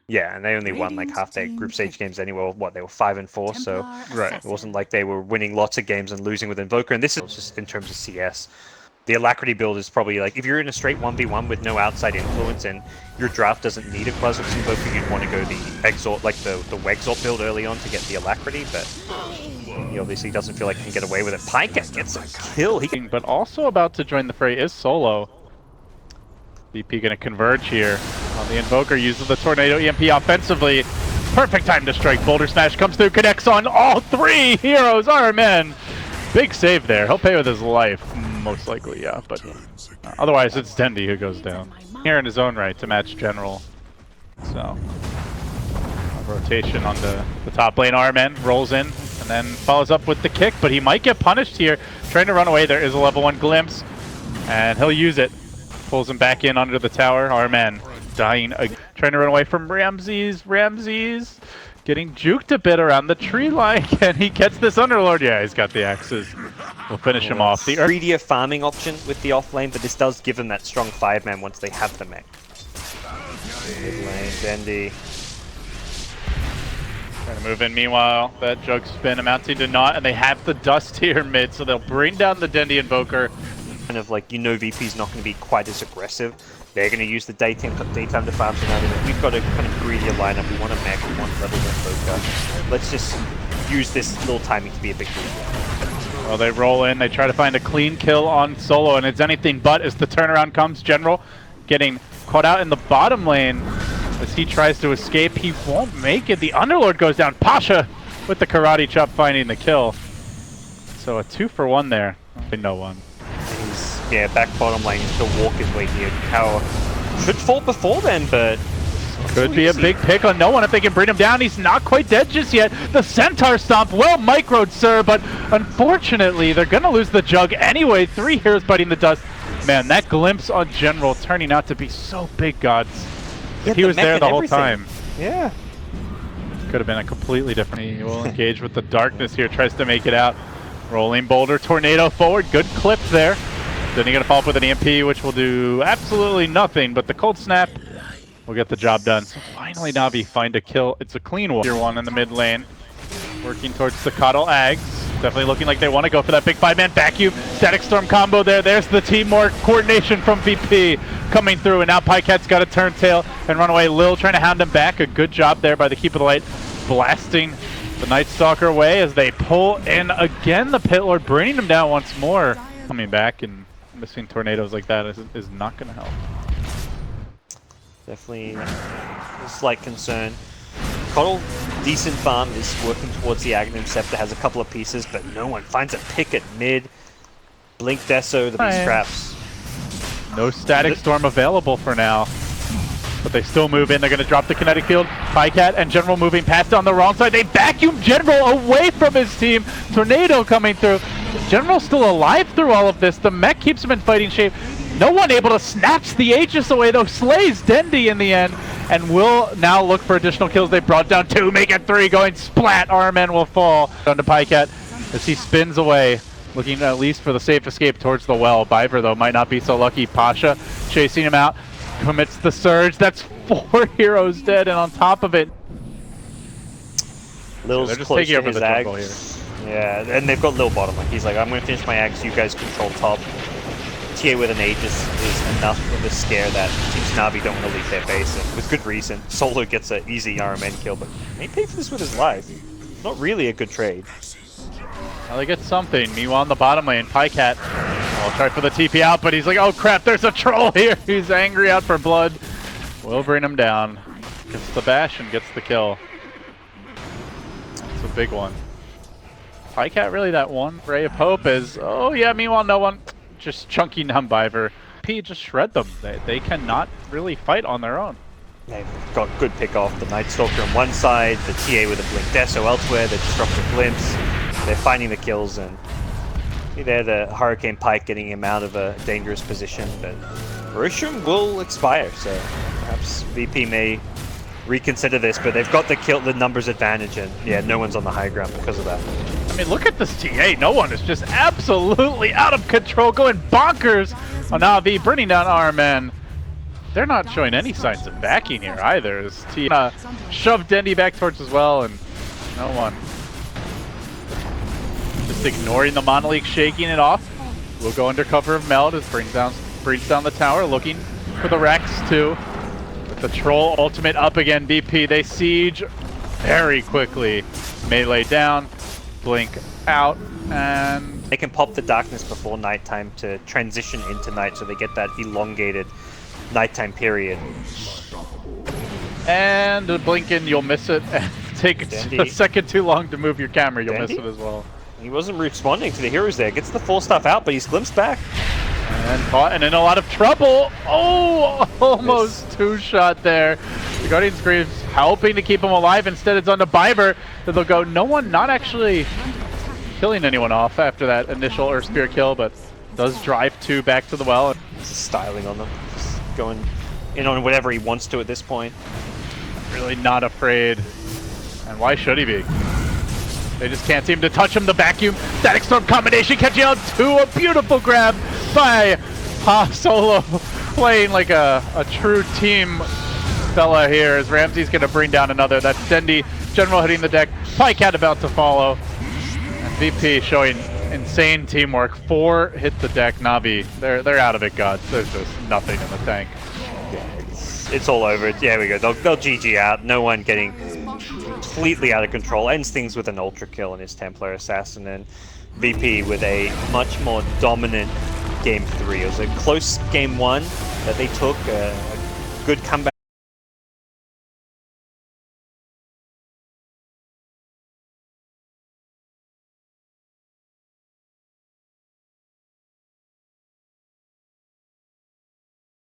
Yeah, and they only won like half their group stage games anyway. What, they were 5-4, so it wasn't like they were winning lots of games and losing with Invoker. And this is just in terms of CS. The Alacrity build is probably like, if you're in a straight 1v1 with no outside influence and your draft doesn't need a Quasar's Invoker, you'd want to go the Exalt, like the Wexalt build early on to get the Alacrity, but he obviously doesn't feel like he can get away with it. Pycat gets a kill. But also about to join the fray is Solo. VP gonna converge here. The Invoker uses the Tornado EMP offensively. Perfect time to strike. Boulder Smash comes through, connects on all three heroes. Armen, big save there. He'll pay with his life, most likely, yeah. But otherwise, it's Dendi who goes down here in his own right to match General. So a rotation on the top lane. Armen rolls in and then follows up with the kick, but he might get punished here. Trying to run away. There is a level 1 glimpse, and he'll use it. Pulls him back in under the tower. Armen dying, trying to run away from Ramses. Ramses getting juked a bit around the tree line, and he gets this Underlord. Yeah, he's got the axes. We'll finish him off. The greedier farming option with the off lane, but this does give them that strong 5-man once they have the mech. Mid lane, Dendi. Trying to move in. Meanwhile, that jug spin amounting to naught, and they have the dust here mid, so they'll bring down the Dendi Invoker. Kind of like, VP's not going to be quite as aggressive. They're going to use the daytime to farm tonight. We've got a kind of greedier lineup. We want a mech, we want level Invoker. Let's just use this little timing to be a bit greedier. Well, they roll in. They try to find a clean kill on Solo, and it's anything but as the turnaround comes. General getting caught out in the bottom lane as he tries to escape. He won't make it. The Underlord goes down. Pasha with the karate chop finding the kill. So a 2-for-1 there. No one. Yeah, back bottom lane, he's gonna walk his way here. Tower should fall before then, but could be a big pick on no one if they can bring him down. He's not quite dead just yet. The Centaur Stomp, well microed, sir, but unfortunately, they're gonna lose the jug anyway. 3 heroes biting the dust. Man, that glimpse on General turning out to be so big, gods. Yeah, he was there the whole time. Yeah. Could have been a completely different. He will engage with the darkness here, tries to make it out. Rolling Boulder, Tornado forward, good clip there. Then he's going to follow up with an EMP, which will do absolutely nothing, but the Cold Snap will get the job done. So finally, Navi find a kill. It's a clean one. Tier 1 in the mid lane, working towards the Coddle Ags. Definitely looking like they want to go for that big 5-man vacuum. Static Storm combo there. There's the teamwork coordination from VP coming through, and now Pycat's got to turn tail and run away. Lil trying to hound him back. A good job there by the Keep of the Light, blasting the Night Stalker away as they pull in again. The Pit Lord bringing him down once more. Coming back and missing tornadoes like that is not going to help. Definitely a slight concern. Coddle, decent farm, is working towards the Aghanim Scepter, has a couple of pieces, but no one finds a pick at mid. Blink Deso, the Beast Traps. No Static Storm available for now, but they still move in. They're going to drop the Kinetic Field. Pycat and General moving past on the wrong side. They vacuum General away from his team. Tornado coming through. General still alive through all of this. The mech keeps him in fighting shape. No one able to snatch the Aegis away, though. Slays Dendi in the end, and will now look for additional kills. They brought down 2, make it 3, going splat. Armen will fall down to Pycat as he spins away, looking at least for the safe escape towards the well. Biver, though, might not be so lucky. Pasha chasing him out, commits the surge. That's 4 heroes dead, and on top of it, Lil's they're just close taking to over his the jungle here. Yeah, and they've got Lil bottom. Like, he's like, I'm going to finish my Ags, you guys control top. TA with an Aegis is enough of a scare that Team Navi don't want to leave their base, and with good reason. Solo gets an easy RMN kill, but he paid for this with his life. Not really a good trade. Well, they get something. Meanwhile, in the bottom lane, Pycat will try for the TP out, but he's like, oh crap, there's a troll here. He's angry out for blood. We'll bring him down. Gets the bash and gets the kill. That's a big one. Pycat really that one ray of hope is, oh yeah, meanwhile no one. Just chunking down Biver. P just shred them. They cannot really fight on their own. They've got good pick off. The Night Stalker on one side, the TA with a Blink Deso elsewhere, the Disruptive Glimpse. They're finding the kills, and there the Hurricane Pike getting him out of a dangerous position. But MidasHim will expire, so perhaps VP may reconsider this, but they've got the numbers advantage, and yeah, no one's on the high ground because of that. I mean, look at this TA. No one is just absolutely out of control, going bonkers on Navi, bringing down Armen. they're not showing any signs of backing here either. As T shoved Dendy back towards as well, and no one. Just ignoring the Monolith, shaking it off. We'll go under cover of Meld as brings down the tower, looking for the Rex too. With the Troll ultimate up again, BP, they siege very quickly. Melee down, Blink out, and they can pop the darkness before nighttime to transition into night, so they get that elongated nighttime period. And Blinking, you'll miss it. Take a second too long to move your camera, you'll miss it as well. He wasn't responding to the heroes there. Gets the full stuff out, but he's glimpsed back. And caught and in a lot of trouble. Oh, almost two-shot there. The Guardian Screams helping to keep him alive. Instead, it's on to Biber. They'll go, no one, not actually killing anyone off after that initial Earth Spear kill, but does drive 2 back to the well. Just styling on them. Just going in on whatever he wants to at this point. Really not afraid. And why should he be? They just can't seem to touch him. The vacuum, Static Storm combination catching out to a beautiful grab by Solo, playing like a true team fella here as Ramsey's going to bring down another. That's Dendy, General hitting the deck, Pycat about to follow. And VP showing insane teamwork. 4 hit the deck, Navi. They're out of it, gods. There's just nothing in the tank. Yeah, it's all over. Yeah, we go. They'll GG out. No one getting completely out of control. Ends things with an ultra kill on his Templar Assassin, and VP with a much more dominant game 3. It was a close game 1 that they took, a good comeback.